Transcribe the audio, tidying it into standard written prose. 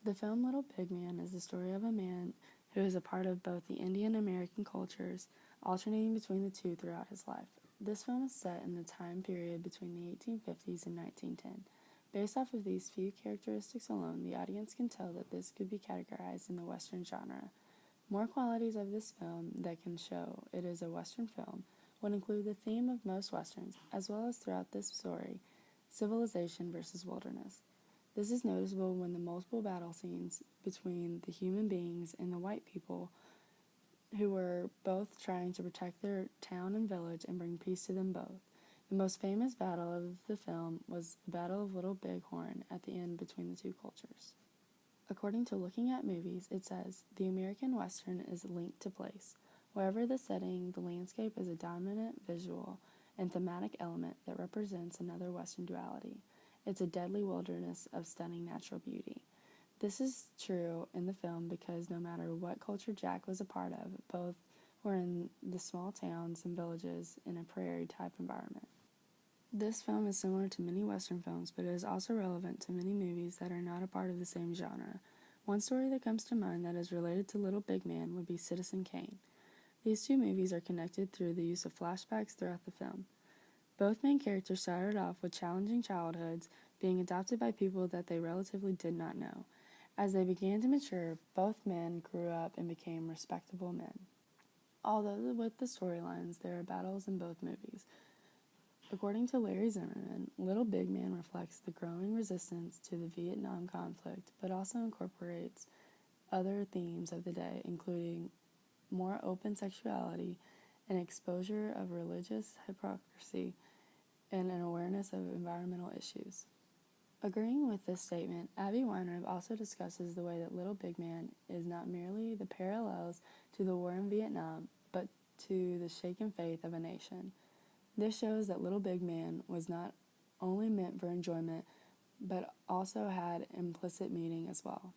The film Little Big Man is the story of a man who is a part of both the Indian and American cultures, alternating between the two throughout his life. This film is set in the time period between the 1850s and 1910. Based off of these few characteristics alone, the audience can tell that this could be categorized in the Western genre. More qualities of this film that can show it is a Western film would include the theme of most Westerns, as well as throughout this story, civilization versus wilderness. This is noticeable when the multiple battle scenes between the human beings and the white people who were both trying to protect their town and village and bring peace to them both. The most famous battle of the film was the Battle of Little Bighorn at the end between the two cultures. According to Looking at Movies, it says, the American Western is linked to place. Wherever the setting, the landscape is a dominant visual and thematic element that represents another Western duality. It's a deadly wilderness of stunning natural beauty. This is true in the film because no matter what culture Jack was a part of, both were in the small towns and villages in a prairie-type environment. This film is similar to many Western films, but it is also relevant to many movies that are not a part of the same genre. One story that comes to mind that is related to Little Big Man would be Citizen Kane. These two movies are connected through the use of flashbacks throughout the film. Both main characters started off with challenging childhoods, being adopted by people that they relatively did not know. As they began to mature, both men grew up and became respectable men. Although with the storylines, there are battles in both movies. According to Larry Zimmerman, Little Big Man reflects the growing resistance to the Vietnam conflict, but also incorporates other themes of the day, including more open sexuality, an exposure of religious hypocrisy, and an awareness of environmental issues. Agreeing with this statement, Abby Weinrib also discusses the way that Little Big Man is not merely the parallels to the war in Vietnam, but to the shaken faith of a nation. This shows that Little Big Man was not only meant for enjoyment, but also had implicit meaning as well.